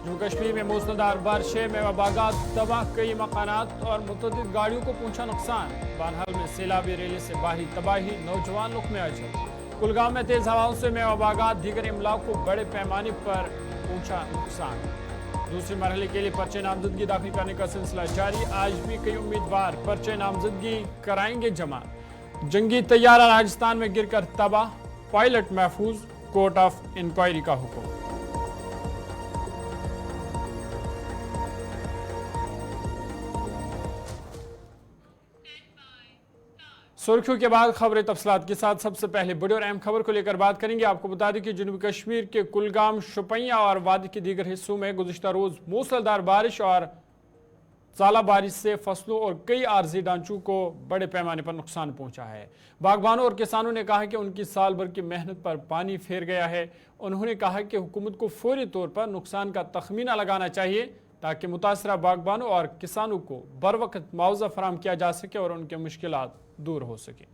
जम्मू कश्मीर में मूसलाधार बारिशें मेवा बागात तबाह, कई मकानात और मुतअद्दिद गाड़ियों को पहुंचा नुकसान। बानहाल में सैलाबी रैली से बाहरी तबाही, नौजवान लुक में अजब। कुलगाम में तेज हवाओं से मेवा बागात दीगर इमलाक को बड़े पैमाने पर पहुंचा नुकसान। दूसरे मरहले के लिए पर्चे नामजदगी दाखिल करने का सिलसिला जारी। आज भी कई उम्मीदवार पर्चे नामजदगी कराएंगे जमा। जंगी तैयारा राजस्थान में गिरकर तबाह, पायलट महफूज, कोर्ट ऑफ इंक्वायरी का हुक्म। सुर्खियों के बाद खबरें तफसीलात के साथ। सबसे पहले बड़ी और अहम खबर को लेकर बात करेंगे। आपको बता दें कि जनूबी कश्मीर के कुलगाम, शुपियां और वादी के दीगर हिस्सों में गुज़िश्ता रोज मूसलाधार बारिश और ज़ाला बारिश से फसलों और कई आर्जी ढांचों को बड़े पैमाने पर नुकसान पहुंचा है। बागबानों और किसानों ने कहा कि उनकी साल भर की मेहनत पर पानी फेर गया है। उन्होंने कहा कि हुकूमत को फौरी तौर पर नुकसान का तखमीना लगाना चाहिए ताकि मुतासरा बागबानों और किसानों को बर वक्त मुआवजा फराहम किया जा सके और उनके मुश्किलात दूर हो सके।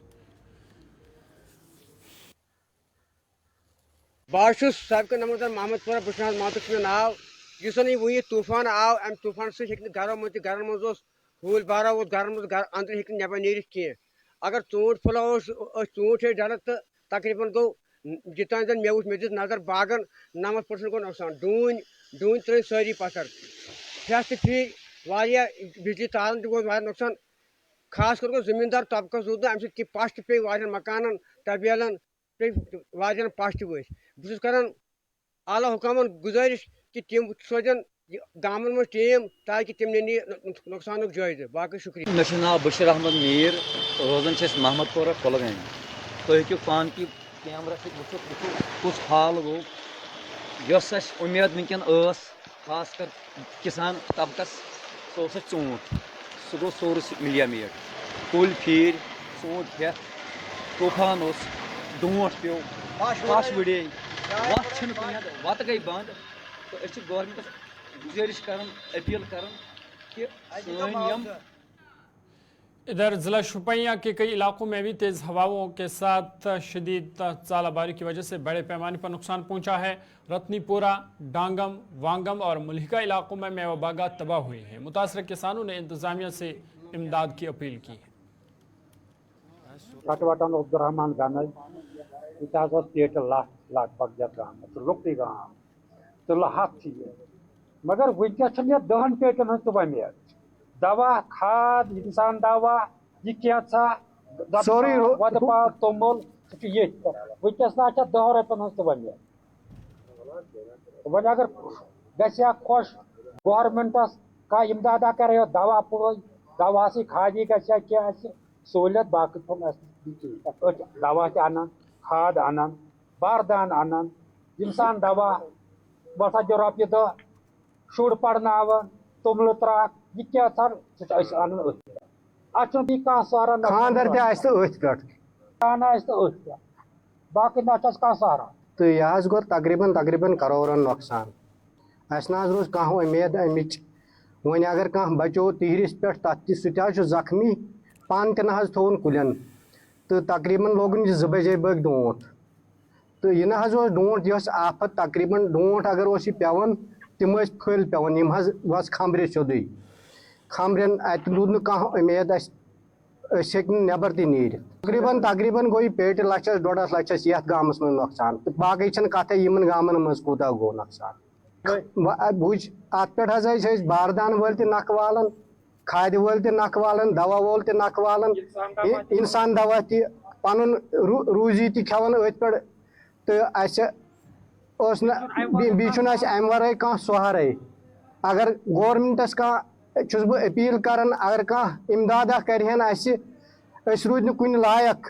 बात सबक नमर महमदपुरा बस मातुक मे नाव युस वो तूफान आव अम तूफान सर गरों मज हूल बारा गरन मज अंदर हे नब नीर कह अगर ूट फुला ूट डर तो तकरीबन गो जितान जन मे मे दिस नजर बागन 90% गो नुकसान डून त्र सारी पत्थर फ्रेस फ्री बिजली तारन गो नुकसान खास कर जमींदार तबका रूद अम सि पश पे मकान तबेलन पे पश वस बस कर आला हुकामन गुजारिश कि तम सोजन गामन मज टीम ताकि तम नी नुकसान जायजे। बाकी शुक्रिया। मे नाव बशीर अहमद मीर, रोजान महमदपुरा कुलगाम। तुम हेकू पान की कैमरा कुछ हाल गो यस उम्मीद वनकन खास कर किसान तबकस सह ूट सह गो सोर्स मीडिया मीट कुल फीर ूट हेथ तूफान डोट पे पश वड़े वत गई बंद तो गवर्नमेंट गुजारिश कर अपील कर कि इधर जिला शुपियां के कई इलाकों में भी तेज हवाओं के साथ शदीद ज़ालाबारी की वजह से बड़े पैमाने पर नुकसान पहुंचा है। रत्नीपुरा, डांगम, वांगम और मुल्हिका इलाकों में मेवा बागात तबाह हुई हैं। मुतासर किसानों ने इंतजामिया से इमदाद की अपील की है। अब्दुलरहमान गन लुकती गाम तो हथ मगर वनकस 10 पेटन हज उम्मीद दवा खाद इंसान दवा यह क्या सोरी वदपा तोमुल वनकस ना 10 रुपन हज उम्मीद वन अगर गया खुश गवर्नमेंटस का इमदादा कर दवा पुर दवा खादी क्या सहूलियत बाकी दवा अनान खाद अनान बारदान अनान इंसान दवा बसा जो रोपये 10 शुर पड़न तुमल त्राक यह क्या अन अभी कह सहारा खानदर पे बाकी ना सहारा तो यह गो तकरीबन करोड़न नुकसान अस ना रोज कह उम्मीद अमिच वन अगर कह बचो तिहरिस पे तथ सह जख्मी पान तन थोन कुलन तो तकरीबन लोगन 2 बजे बग डोट तो यह ना डोट यह आफत तकरीबन डोट अगर पेवन तम फल पेवन यम खम्बरे सोदे खम्बरन अत रूद न कह उम्मीद नबर त नीर तकरीबन गो पेट लक्षस 1.5 लक्षस ये गामस में नुकसान तो बाकी कथ इन गामन मज कूता गो नुकसान बुझ अत पे बारदान वल नख वालन खाद वल नख वालन दवा वोल नख वालन इंसान दवा पन रूजी खेवान अथ पे तो बीच अम वर कह सहारे अगर गवर्नमेंटस कह बह अपील कर अगर कह इमदाद करहन रूद न कुन लायक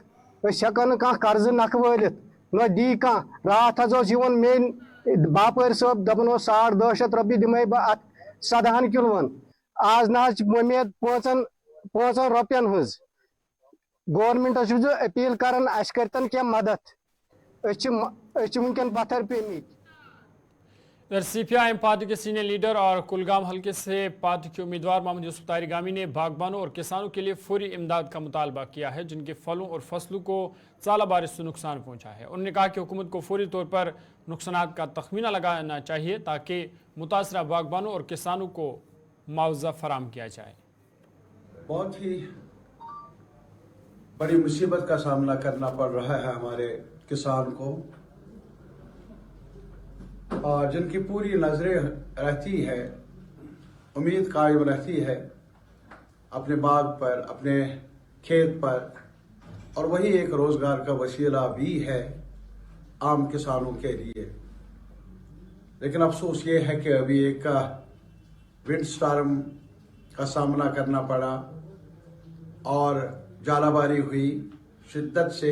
हेकन कह कर्ज नख वालित न दी कह रात मेन बापर सब दपन 10.5 रुपये दिमे बह 17 किलोन आज ना उम्मीद 5 रुपयन हज गवर्नमेंटस अपील कर करतन क्या मदद वनकन पत्थर पेमित। इधर सीपीआईएम पार्टी के सीनियर लीडर और कुलगाम हल्के से पार्टी के उम्मीदवार मोहम्मद यूसुफ तारिगामी ने बागबानों और किसानों के लिए फौरी इमदाद का मुतालबा किया है जिनके फलों और फसलों को ज़ाला बारिश से नुकसान पहुंचा है। उन्होंने कहा कि हुकूमत को फौरी तौर पर नुकसानात का तखमीना लगाना चाहिए ताकि मुतासरा बागबानों और किसानों को मुआवजा फराम किया जाए। बहुत ही बड़ी मुसीबत का सामना करना पड़ रहा है हमारे किसान को, और जिनकी पूरी नजरें रहती है, उम्मीद कायम रहती है अपने बाग पर, अपने खेत पर, और वही एक रोजगार का वसीला भी है आम किसानों के लिए। लेकिन अफसोस ये है कि अभी एक विंड स्टॉर्म का सामना करना पड़ा और जालाबारी हुई, शिद्दत से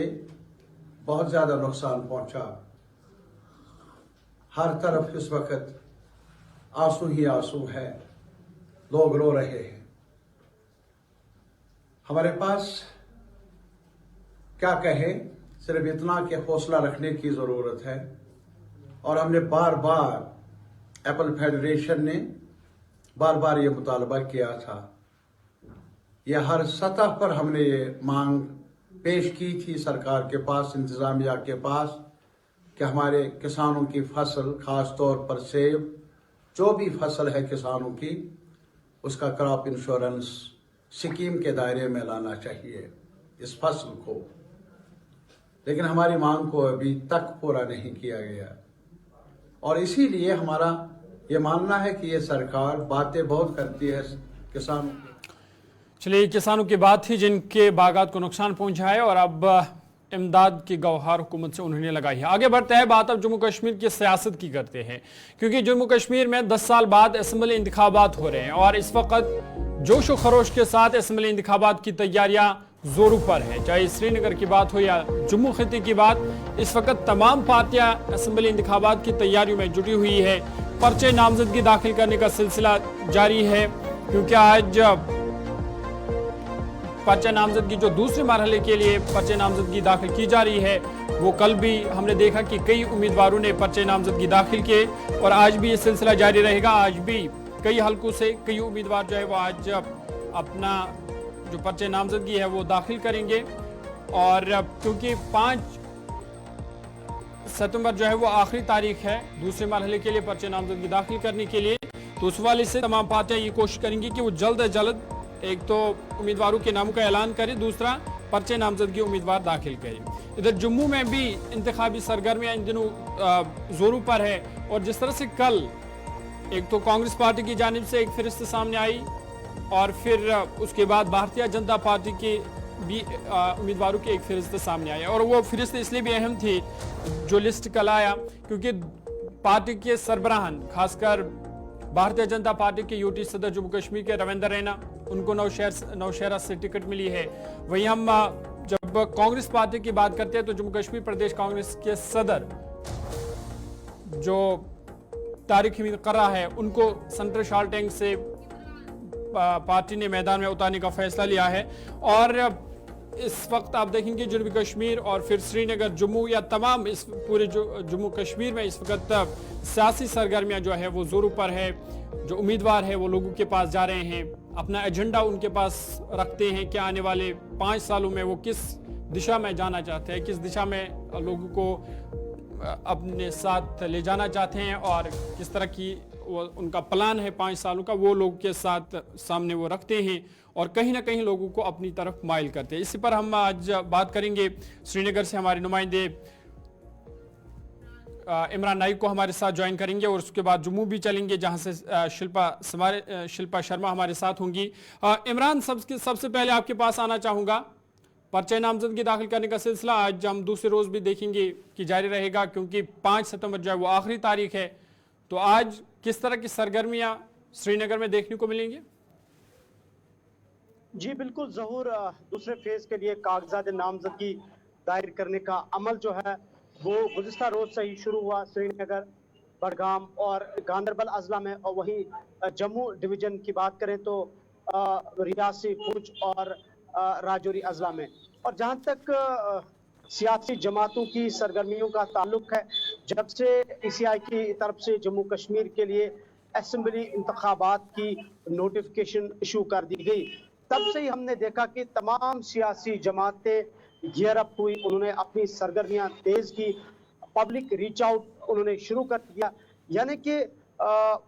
बहुत ज़्यादा नुकसान पहुंचा। हर तरफ इस वक्त आंसू ही आंसू है, लोग रो रहे हैं। हमारे पास क्या कहे, सिर्फ इतना कि हौसला रखने की ज़रूरत है। और हमने बार बार एप्पल फेडरेशन ने बार बार ये मुतालबा किया था, यह हर सतह पर हमने ये मांग पेश की थी सरकार के पास, इंतजामिया के पास, कि हमारे किसानों की फसल, खास तौर पर सेब, जो भी फसल है किसानों की, उसका क्रॉप इंश्योरेंस स्कीम के दायरे में लाना चाहिए इस फसल को। लेकिन हमारी मांग को अभी तक पूरा नहीं किया गया, और इसीलिए हमारा ये मानना है कि ये सरकार बातें बहुत करती है किसानों की। चलिए, किसानों की बात थी जिनके बागात को नुकसान पहुंचा है और अब इमदाद की गौहार हुकूमत से उन्होंने लगाई है। आगे बढ़ते हैं, बात अब जम्मू कश्मीर की सियासत की करते हैं, क्योंकि जम्मू कश्मीर में 10 साल बाद असेंबली इंतखाबात हो रहे हैं और इस वक्त जोश व खरोश के साथ असेंबली इंतखाबात की तैयारियां जोरों पर है। चाहे श्रीनगर की बात हो या जम्मू खिते की बात, इस वक्त तमाम पार्टियां असेंबली इंतखाबात की तैयारियों में जुटी हुई है। पर्चे नामजदगी दाखिल करने का सिलसिला जारी है, क्योंकि आज पर्चा नामजदगी जो दूसरे मरहले के लिए पर्चे नामजदगी दाखिल की जा रही है, वो कल भी हमने देखा कि कई उम्मीदवारों ने पर्चे नामजदगी दाखिल किए और आज भी ये सिलसिला जारी रहेगा। आज भी कई हलकों से कई उम्मीदवार जो है वो आज अपना जो पर्चे नामजदगी है वो दाखिल करेंगे। और क्योंकि 5 सितंबर जो है वो आखिरी तारीख है दूसरे मरहले के लिए पर्चे नामजदगी दाखिल करने के लिए, तो उस वाले से तमाम पार्टियां ये कोशिश करेंगी कि वो जल्द से जल्द एक तो उम्मीदवारों के नामों का ऐलान करें, दूसरा पर्चे नामजदगी उम्मीदवार दाखिल करें। इधर जम्मू में भी इंतखाबी सरगर्मियां इन दिनों जोरों पर है, और जिस तरह से कल एक तो कांग्रेस पार्टी की जानिब से एक फहरिस्त सामने आई और फिर उसके बाद भारतीय जनता पार्टी के भी उम्मीदवारों की एक फहरिस्त सामने आई, और वो फहरिस्त इसलिए भी अहम थी जो लिस्ट कल आया क्योंकि पार्टी के सरबराहान, खासकर भारतीय जनता पार्टी के यूटी सदर जम्मू कश्मीर के रविंदर रैना, उनको नौशहरा से टिकट मिली है। वहीं हम जब कांग्रेस पार्टी की बात करते हैं तो जम्मू कश्मीर प्रदेश कांग्रेस के सदर जो तारिक हमीद कर्रा है, उनको सेंट्रल शार्टेंग से पार्टी ने मैदान में उतारने का फैसला लिया है। और इस वक्त आप देखेंगे जनूबी कश्मीर और फिर श्रीनगर, जम्मू या तमाम इस पूरे जम्मू कश्मीर में इस वक्त सियासी सरगर्मियां जो है वो जोरों पर है। जो उम्मीदवार है वो लोगों के पास जा रहे हैं, अपना एजेंडा उनके पास रखते हैं कि आने वाले 5 सालों में वो किस दिशा में जाना चाहते हैं, किस दिशा में लोगों को अपने साथ ले जाना चाहते हैं और किस तरह की वो उनका प्लान है 5 सालों का, वो लोगों के साथ सामने वो रखते हैं और कहीं ना कहीं लोगों को अपनी तरफ माइल करते हैं। इसी पर हम आज बात करेंगे। श्रीनगर से हमारे नुमाइंदे इमरान नाइक को हमारे साथ ज्वाइन करेंगे और उसके बाद जम्मू भी चलेंगे जहां से शिल्पा शर्मा हमारे साथ होंगी। इमरान, सबसे पहले आपके पास आना चाहूँगा। पर्चे नामजदगी दाखिल करने का सिलसिला आज हम दूसरे रोज़ भी देखेंगे कि जारी रहेगा, क्योंकि 5 सितंबर जो है वो आखिरी तारीख है। तो आज किस तरह की सरगर्मियां श्रीनगर में देखने को मिलेंगी? जी बिल्कुल ज़हूर, दूसरे फेज के लिए कागजात नामजदगी दायर करने का अमल जो है वो गुज़िश्ता रोज से ही शुरू हुआ श्रीनगर, बडगाम और गांदरबल अजला में। और वहीं जम्मू डिवीजन की बात करें तो रियासी, पुंछ और राजौरी अजला में। और जहां तक सियासी जमातों की सरगर्मियों का ताल्लुक है, जब से PCI की तरफ से जम्मू कश्मीर के लिए असेंबली इंतखाबात की नोटिफिकेशन इशू कर दी गई, तब से ही हमने देखा कि तमाम सियासी जमातें गियर अप हुई, उन्होंने अपनी सरगर्मियां तेज की पब्लिक रीच आउट उन्होंने शुरू कर दिया। यानी कि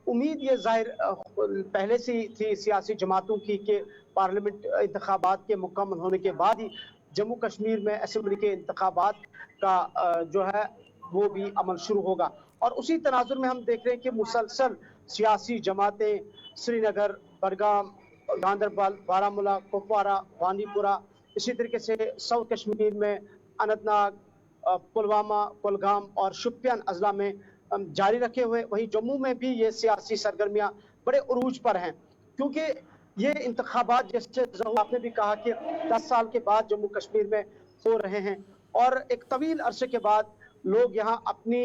उम्मीद ये जाहिर पहले से ही थी सियासी जमातों की कि पार्लियामेंट इंतखाबात के मुकम्मल होने के बाद ही जम्मू कश्मीर में असेंबली के इंतखाबात का जो है वो भी अमल शुरू होगा। और उसी तनाजुर में हम देख रहे हैं कि मुसलसल सियासी जमातें श्रीनगर, बडगाम, गांदरबल, बारामूला, कुपवारा, बांदीपुरा, इसी तरीके से साउथ कश्मीर में अनंतनाग, पुलवामा, कुलगाम और शोपियान अजला में जारी रखे हुए। वहीं जम्मू में भी ये सियासी सरगर्मियां बड़े उरूज पर हैं, क्योंकि ये इंतखाबात जैसे आपने भी कहा कि 10 साल के बाद जम्मू कश्मीर में हो रहे हैं और एक तवील अरसे के बाद लोग यहाँ अपनी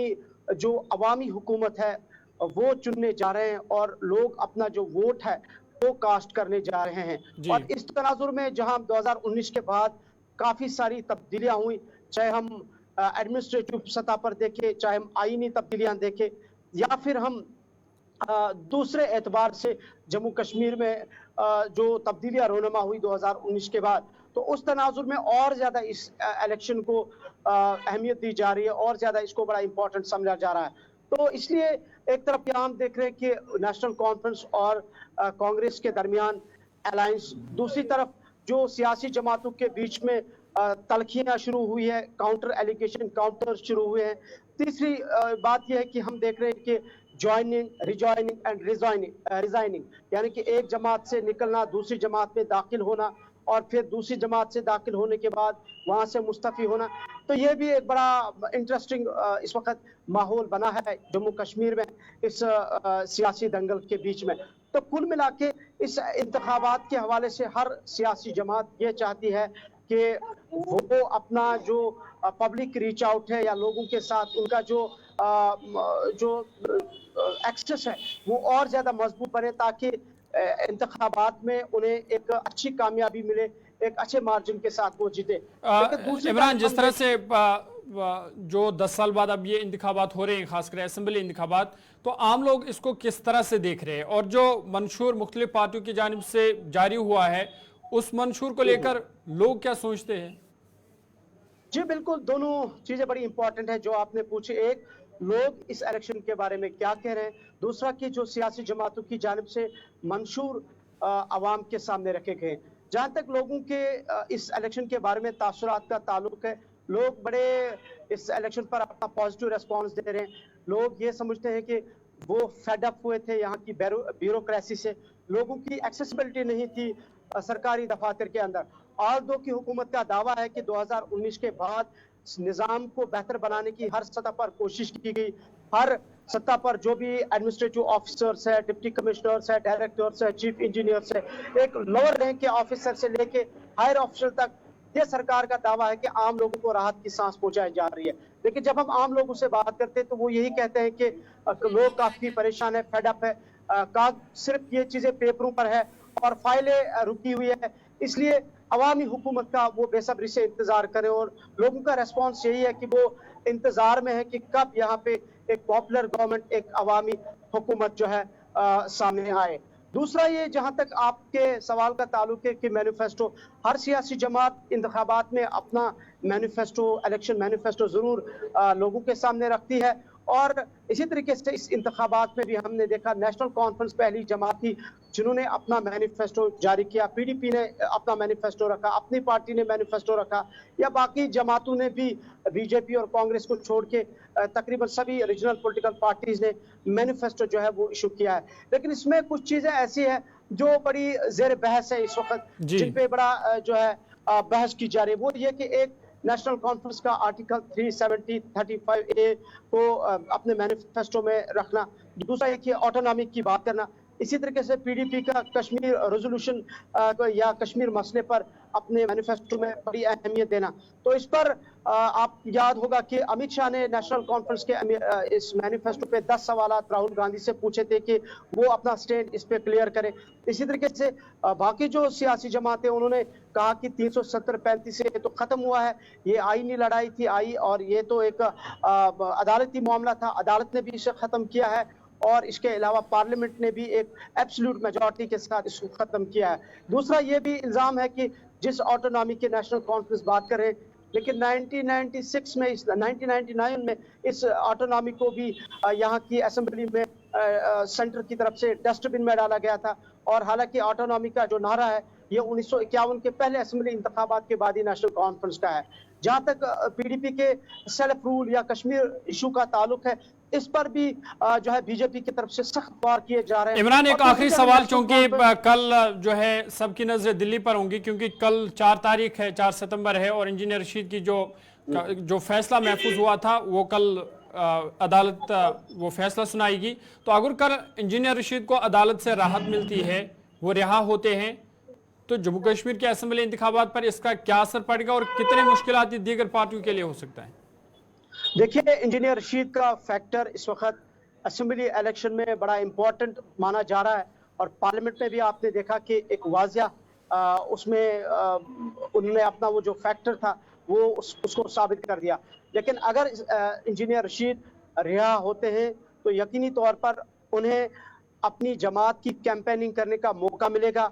जो अवामी हुकूमत है वो चुनने जा रहे हैं और लोग अपना जो वोट है वो कास्ट करने जा रहे हैं। और इस तनाजुर में जहां 2019 के बाद काफी सारी तब्दीलियां हुई, चाहे हम एडमिनिस्ट्रेटिव सतह पर देखें, चाहे हम आईनी तब्दीलियां देखें, या फिर हम दूसरे एतबार से जम्मू कश्मीर में जो तब्दीलियां रोनमा हुई 2019 के बाद, तो उस तनाजुर में और ज्यादा इस इलेक्शन को अहमियत दी जा रही है और ज्यादा इसको बड़ा इंपॉर्टेंट समझा जा रहा है। तो इसलिए एक तरफ यहाँ हम देख रहे हैं कि नेशनल कॉन्फ्रेंस और कांग्रेस के दरमियान अलायंस, दूसरी तरफ जो सियासी जमातों के बीच में तलखियां शुरू हुई है, काउंटर एलिगेशन काउंटर शुरू हुए हैं। तीसरी बात यह है कि हम देख रहे हैं कि ज्वाइनिंग, रिजॉइनिंग एंड रिजाइनिंग, यानी कि एक जमात से निकलना, दूसरी जमात में दाखिल होना और फिर दूसरी जमात से दाखिल होने के बाद वहां से मुस्तफी होना। तो ये भी एक बड़ा इंटरेस्टिंग इस वक्त माहौल बना है जम्मू कश्मीर में इस सियासी दंगल के बीच में। तो कुल मिला के इस इंतखाबात के हवाले से हर सियासी जमात ये चाहती है कि वो अपना जो पब्लिक रीच आउट है या लोगों के साथ उनका जो एक्सेस है वो और ज्यादा मजबूत बने, ताकि इंतखाबात में उन्हें एक अच्छी कामयाबी मिले, एक अच्छे मार्जिन के साथ वो जीते। इमरान, जिस तरह से जो 10 साल बाद अब ये इंतखाबात हो रहे हैं, खासकर असेंबली इंतखाबात, तो आम लोग इसको किस तरह से देख रहे हैं और जो मंशूर मुख्तलिफ पार्टियों की जानिब से जारी हुआ है उस मंशूर को लेकर लोग क्या सोचते हैं? जी बिल्कुल, दोनों चीजें बड़ी इंपॉर्टेंट है जो आपने पूछी। एक, लोग इस इलेक्शन के बारे में क्या कह रहे हैं, दूसरा कि जो सियासी जमातों की जानिब से मंशूर आवाम के सामने रखे गए। जहां तक लोगों के इस इलेक्शन के बारे में तासुरात का ताल्लुक है, लोग बड़े इस इलेक्शन पर अपना पॉजिटिव रेस्पॉन्स दे रहे हैं। लोग ये समझते हैं कि वो फेड अप हुए थे यहाँ की ब्यूरोक्रेसी से, लोगों की एक्सेसिबिलिटी नहीं थी सरकारी दफातर के अंदर। आल्दो की हुकूमत का दावा है कि 2019 के बाद निज़ाम को बेहतर बनाने की हर सतह पर कोशिश की गई। हर सतह पर जो भी एडमिनिस्ट्रेटिव ऑफिसर्स है, डिप्टी कमिश्नर्स है, डायरेक्टर्स है, चीफ इंजीनियर्स है, एक लोअर रैंक के ऑफिसर से लेके हायर ऑफिसर तक, ये सरकार का दावा है कि आम लोगों को राहत की सांस पहुंचाई जा रही है। लेकिन जब हम आम लोगों से बात करते हैं तो वो यही कहते हैं कि लोग काफी परेशान है, फेड अप है, सिर्फ ये चीजें पेपरों पर है और फाइलें रुकी हुई है, इसलिए अवामी हुकूमत का वो बेसब्री से इंतजार करें। और लोगों का रेस्पॉन्स यही है कि वो इंतजार में है कि कब यहाँ पे एक पॉपुलर गवर्नमेंट, एक अवामी हुकूमत जो है सामने आए। दूसरा, ये जहां तक आपके सवाल का ताल्लुक है कि मैनिफेस्टो, हर सियासी जमात इंतखाबात में अपना मैनिफेस्टो, इलेक्शन मैनिफेस्टो जरूर लोगों के सामने रखती है। और इसी तरीके से इस इंतखाबात में भी हमने देखा नेशनल कॉन्फ्रेंस पहली जमात थी जिन्होंने अपना मैनिफेस्टो जारी किया, पीडीपी ने अपना मैनिफेस्टो रखा, अपनी पार्टी ने मैनिफेस्टो रखा, या बाकी जमातों ने भी, बीजेपी और कांग्रेस को छोड़ के तकरीबन सभी रीजनल पॉलिटिकल पार्टीज ने मैनिफेस्टो जो है वो इशू किया है। लेकिन इसमें कुछ चीजें ऐसी है जो बड़ी जेर बहस है इस वक्त, जिन पे बड़ा जो है बहस की जा रही है। वो ये कि एक नेशनल कॉन्फ्रेंस का आर्टिकल 370, 35A को अपने मैनिफेस्टो में रखना, दूसरा एक ऑटोनॉमी की बात करना, इसी तरीके से पीडीपी का कश्मीर रेजोल्यूशन या कश्मीर मसले पर अपने मैनिफेस्टो में बड़ी अहमियत देना। तो इस पर आप याद होगा कि अमित शाह ने नेशनल कॉन्फ्रेंस के इस मैनिफेस्टो पे 10 सवाल राहुल गांधी से पूछे थे कि वो अपना स्टैंड इस पे क्लियर करें। इसी तरीके से बाकी जो सियासी जमातें, उन्होंने कहा कि 370-35 से तो खत्म हुआ है, ये आईनी लड़ाई थी और ये तो एक अदालती मामला था, अदालत ने भी इसे खत्म किया है और इसके अलावा पार्लियामेंट ने भी एक एब्सोल्यूट मेजॉरिटी के साथ इसको खत्म किया है। दूसरा ये भी इल्जाम है कि जिस ऑटोनॉमी के नेशनल कॉन्फ्रेंस बात कर रहे हैं, लेकिन 1996 में 1999 में इस ऑटोनॉमी को भी यहाँ की असेंबली में सेंटर की तरफ से डस्टबिन में डाला गया था। और हालांकि ऑटोनॉमी का जो नारा है ये 1951 के पहले असेंबली इंतखाबात के बाद ही नेशनल कॉन्फ्रेंस का है। जहां तक पीडीपी के सेल्फ रूल या कश्मीर इशू का ताल्लुक है, इस पर भी जो है बीजेपी की तरफ से सख्त वार किए जा रहे हैं। इमरान, एक आखिरी सवाल, क्योंकि कल जो है सबकी नजरें दिल्ली पर होंगी, क्योंकि कल 4 तारीख है, 4 सितंबर है, और इंजीनियर रशीद की जो फैसला महफूज हुआ था वो कल अदालत वो फैसला सुनाएगी। तो अगर कल इंजीनियर रशीद को अदालत से राहत मिलती है, वो रिहा होते हैं, तो जम्मू कश्मीर के असेंबली इंतखाबात पर इसका क्या असर पड़ेगा और कितने मुश्किलात दीगर पार्टियों के लिए हो सकता है? देखिए, इंजीनियर रशीद का फैक्टर इस वक्त असेंबली इलेक्शन में बड़ा इंपॉर्टेंट माना जा रहा है, और पार्लियामेंट में भी आपने देखा कि एक वाजिया उसमें उन्होंने अपना वो जो फैक्टर था वो उसको साबित कर दिया। लेकिन अगर इंजीनियर रशीद रिहा होते हैं तो यकीनी तौर पर उन्हें अपनी जमात की कैंपेनिंग करने का मौका मिलेगा,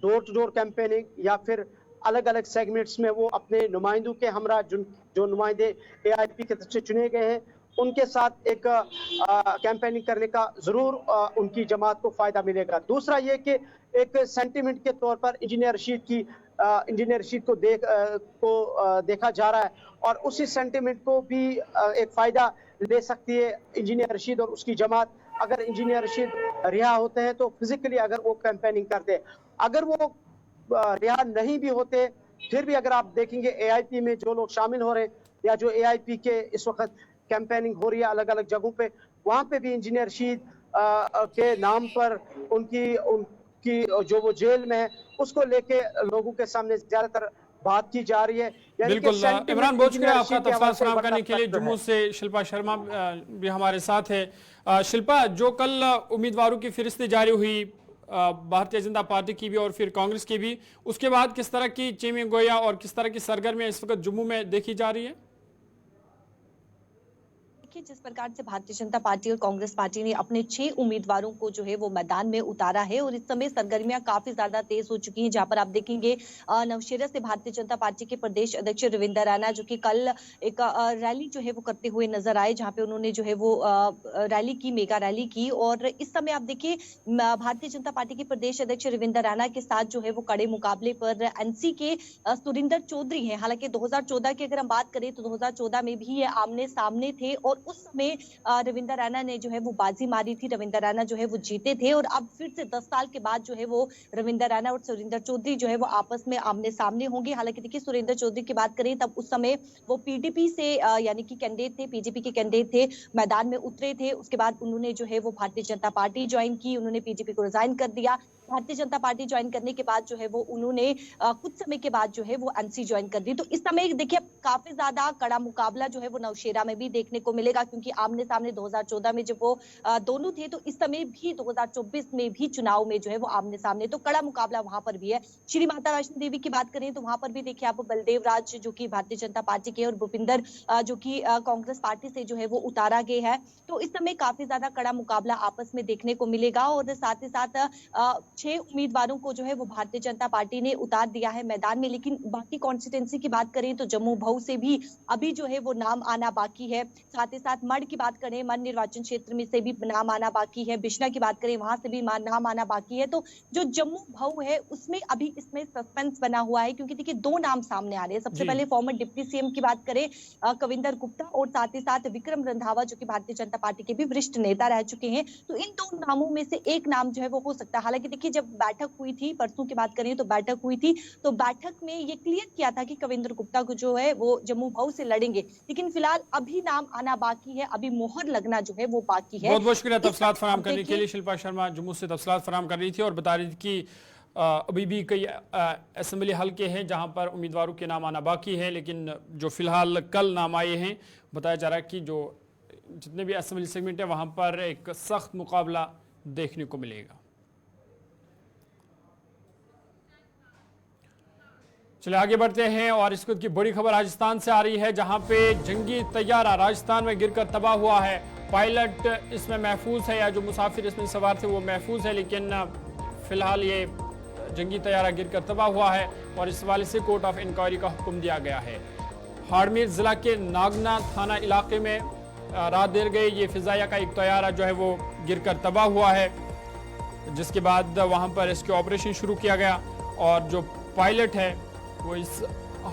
डोर टू डोर कैंपेनिंग, या फिर अलग अलग सेगमेंट्स में वो अपने नुमाइंदों के हमरा जो नुमाइंदे एआईपी के तरफ से चुने गए हैं उनके साथ एक कैंपेनिंग करने का जरूर उनकी जमात को फायदा मिलेगा। दूसरा ये कि एक सेंटिमेंट के तौर पर इंजीनियर रशीद को देखा जा रहा है, और उसी सेंटिमेंट को भी एक फायदा ले सकती है इंजीनियर रशीद और उसकी जमात। अगर इंजीनियर रशीद रिहा होते हैं तो फिजिकली अगर वो कैंपेनिंग करते, अगर वो रिहा नहीं भी होते फिर भी अगर आप देखेंगे एआईपी में जो लोग शामिल हो रहे हैं या जो एआईपी के इस वक्त कैंपेनिंग हो रही है अलग अलग जगहों पे, वहां पे भी इंजीनियर रशीद के नाम पर उनकी जो वो जेल में है उसको लेके लोगों के सामने ज्यादातर बात की जा रही है। बिल्कुल इमरान, बहुत शुक्रिया आपका तफसील फराहम करने के लिए। जम्मू से शिल्पा शर्मा भी हमारे साथ है। शिल्पा, जो कल उम्मीदवारों की फहरिस्त जारी हुई भारतीय जनता पार्टी की भी और फिर कांग्रेस की भी, उसके बाद किस तरह की चीमी गोया और किस तरह की सरगर्मियां इस वक्त जम्मू में देखी जा रही है? जिस प्रकार से भारतीय जनता पार्टी और कांग्रेस पार्टी ने अपने 6 उम्मीदवारों को जो है वो मैदान में उतारा है, और इस समय सरगर्मियां काफी ज्यादा तेज हो चुकी हैं। जहां पर आप देखेंगे नवशेरा से भारतीय जनता पार्टी के प्रदेश अध्यक्ष रविंद्र राणा जो कि कल एक रैली जो है वो करते हुए नजर आए, जहां पे उन्होंने जो है वो रैली की, मेगा रैली की। और इस समय आप देखिए भारतीय जनता पार्टी के प्रदेश अध्यक्ष रविंद्र राणा के साथ जो है वो कड़े मुकाबले पर एनसी के सुरेंद्र चौधरी है। हालांकि 2014 की अगर हम बात करें तो 2014 में भी ये आमने सामने थे, और उस समय रविंद्र राणा ने जो है वो बाजी मारी थी, रविंद्र राणा जो है वो जीते थे। और अब फिर से 10 साल के बाद जो है वो रविंद्र राणा और सुरेंद्र चौधरी जो है वो आपस में आमने सामने होंगे। हालांकि देखिए सुरेंद्र चौधरी की बात करें तब उस समय वो पीडीपी से यानी कि कैंडिडेट थे, बीजेपी के कैंडिडेट थे, मैदान में उतरे थे। उसके बाद उन्होंने जो है वो भारतीय जनता पार्टी ज्वाइन की, उन्होंने पीडीपी को रिजाइन कर दिया। भारतीय जनता पार्टी ज्वाइन करने के बाद जो है वो उन्होंने कुछ समय के बाद जो है वो एनसी ज्वाइन कर दी। तो इस समय देखिए काफी ज्यादा कड़ा मुकाबला जो है वो नवशेरा में भी देखने को मिलेगा, क्योंकि आमने सामने 2014 में जब वो दोनों थे, तो इस समय भी 2024 में भी चुनाव में जो है वो आमने सामने, तो कड़ा मुकाबला वहां पर भी है। श्री माता वैष्णो देवी की बात करें तो वहां पर भी देखिए आप बलदेव राज जो कि भारतीय जनता पार्टी के और भूपिंदर जो कि कांग्रेस पार्टी से जो है वो उतारा गया है। तो इस समय काफी ज्यादा कड़ा मुकाबला आपस में देखने को मिलेगा, और साथ ही साथ 6 उम्मीदवारों को जो है वो भारतीय जनता पार्टी ने उतार दिया है मैदान में। लेकिन बाकी कॉन्स्टिट्यूंसी की बात करें तो जम्मू भाऊ से भी अभी जो है वो नाम आना बाकी है। साथ ही साथ मढ़ की बात करें, मढ़ निर्वाचन क्षेत्र में से भी नाम आना बाकी है। बिश्ना की बात करें, वहां से भी नाम आना बाकी है। तो जो जम्मू भाऊ है उसमें अभी इसमें सस्पेंस बना हुआ है, क्योंकि देखिए 2 नाम सामने आ रहे हैं। सबसे पहले फॉर्मर डिप्टी सीएम की बात करें कविंदर गुप्ता, और साथ ही साथ विक्रम रंधावा जो कि भारतीय जनता पार्टी के भी वरिष्ठ नेता रह चुके हैं। तो इन 2 नामों में से एक नाम जो है वो हो सकता है। हालांकि देखिए जब बैठक हुई थी, परसों की बात करें तो बैठक हुई थी, तो बैठक में ये क्लियर किया था कि कविंदर गुप्ता को जो है वो जम्मू भाऊ से लड़ेंगे। लेकिन फिलहाल अभी नाम आना बाकी है, अभी मोहर लगना जो है वो बाकी है। बहुत बहुत शुक्रिया तफसीलात फराहम करने के लिए। शिल्पा शर्मा जम्मू से तफसीलात फराहम कर रही थी और बता रही थी कि अभी भी कई असेंबली हल्के हैं जहां पर उम्मीदवारों के नाम आना बाकी है, लेकिन जो फिलहाल कल नाम आए हैं, बताया जा रहा है कि जो जितने भी असेंबली सेगमेंट है वहां पर एक सख्त मुकाबला देखने को मिलेगा। चलिए आगे बढ़ते हैं, और इस वक्त की बड़ी खबर राजस्थान से आ रही है, जहां पे जंगी तैयारा राजस्थान में गिरकर तबाह हुआ है। पायलट इसमें महफूज है, या जो मुसाफिर इसमें सवार थे वो महफूज है, लेकिन फिलहाल ये जंगी तैयारा गिरकर तबाह हुआ है, और इस हवाले से कोर्ट ऑफ इंक्वायरी का हुक्म दिया गया है। हाड़मेर जिला के नागना थाना इलाके में रात देर गई ये फिजाइया का एक तैयारा जो है वो गिरकर तबाह हुआ है, जिसके बाद वहां पर इसके ऑपरेशन शुरू किया गया और जो पायलट है वो इस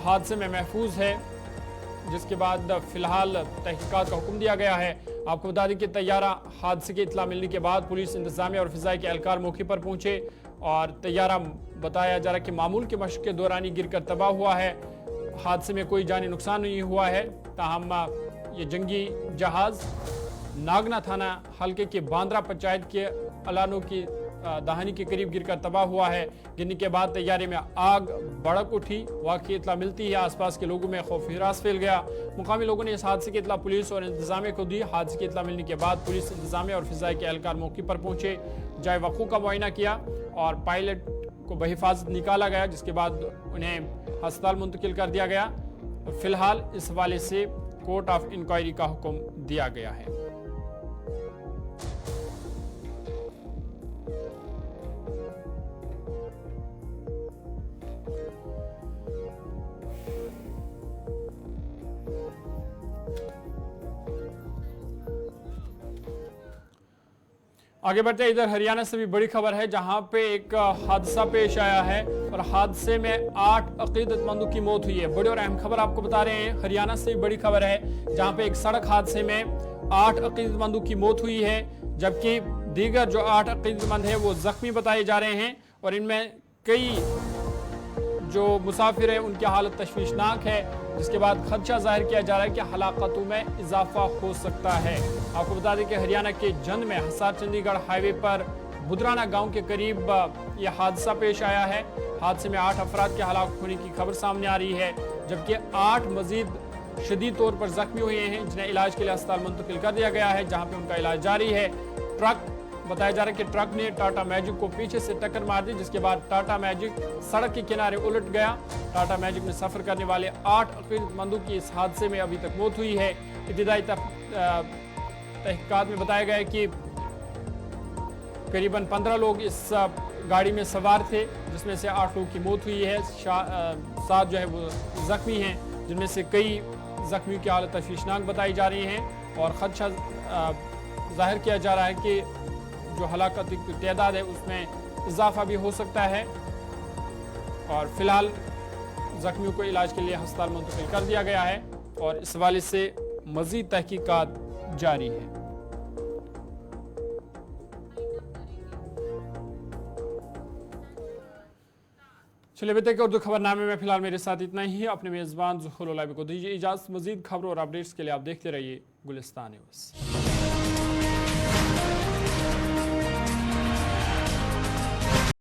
हादसे में महफूज है, जिसके बाद फिलहाल तहकीकात का हुक्म दिया गया है। आपको बता दें कि तैयारा हादसे की इतला मिलने के बाद पुलिस, इंतजामिया और फिजाई के एहलकार मौके पर पहुंचे और तैयारा बताया जा रहा है कि मामूल के मशक के दौरान ही गिरकर तबाह हुआ है। हादसे में कोई जानी नुकसान नहीं हुआ है, ताहम ये जंगी जहाज नागना थाना हल्के के बांद्रा पंचायत के अलानो की दहानी के करीब गिरकर तबाह हुआ है। गिरने के बाद तैयारे में आग भड़क उठी। वाकई इतला मिलती है आसपास के लोगों में खौफ हिरास फैल गया। मुकामी लोगों ने इस हादसे की इतला पुलिस और इंतजामिया को दी। हादसे की इतला मिलने के बाद पुलिस, इंतजामिया और फिजाई के एहलकार मौके पर पहुंचे, जाए वक़ू का मुआयना किया और पायलट को बहिफाजत निकाला गया, जिसके बाद उन्हें अस्पताल मुंतकिल कर दिया गया। फिलहाल इस हवाले से कोर्ट ऑफ इंक्वायरी का हुक्म दिया गया है। आगे बढ़ते इधर हरियाणा से भी बड़ी खबर है, जहां पे एक हादसा पेश आया है और हादसे में 8 अकीदतमंदों की मौत हुई है। बड़ी और अहम खबर आपको बता रहे हैं, हरियाणा से भी बड़ी खबर है, जहां पे एक सड़क हादसे में 8 अकीदतमंदों की मौत हुई है, जबकि दीगर जो 8 अकीदतमंद हैं वो जख्मी बताए जा रहे हैं और इनमें कई जो मुसाफिर है उनकी हालत तशवीशनाक है, जिसके बाद खदशा जाहिर किया जा रहा है कि हलाकतों में इजाफा हो सकता है। आपको बता दें कि हरियाणा के जंद में हिसार चंडीगढ़ हाईवे पर बुदराना गांव के करीब यह हादसा पेश आया है। हादसे में 8 अफराद के हलाक होने की खबर सामने आ रही है, जबकि 8 मजीद शदीद तौर पर जख्मी हुए हैं, जिन्हें इलाज के लिए अस्पताल मुंतकिल कर दिया गया है, जहां पे उनका इलाज जारी है। ट्रक बताया जा रहा है कि ट्रक ने टाटा मैजिक को पीछे से टक्कर मार दी, जिसके बाद टाटा मैजिक सड़क के किनारे उलट गया। टाटा मैजिक में सफर करने वाले 8 अकीदतमंदों की इस हादसे में अभी तक मौत हुई है। इब्तिदाई तहकीकात में बताया गया है कि करीबन 15 लोग इस गाड़ी में सवार थे, जिसमें से 8 लोगों की मौत हुई है, 7 जो है वो जख्मी हैं, जिनमें से कई जख्मियों की हालत तशवीशनाक बताई जा रही हैं और खदशा जाहिर किया जा रहा है कि जो हलाकत की तादाद है उसमें इजाफा भी हो सकता है और फिलहाल जख्मियों को इलाज के लिए अस्पताल मुंतकिल कर दिया गया है और इस हवाले से मजीद तहकीकात जारी है। चलिए बेटे के उर्दू खबरनामे में फिलहाल मेरे साथ इतना ही। अपने मेजबान ज़ुहूर उलाइबी को दीजिए इजाज़त। मजीद खबरों और अपडेट्स के लिए आप देखते रहिए गुलिस्तान न्यूज़।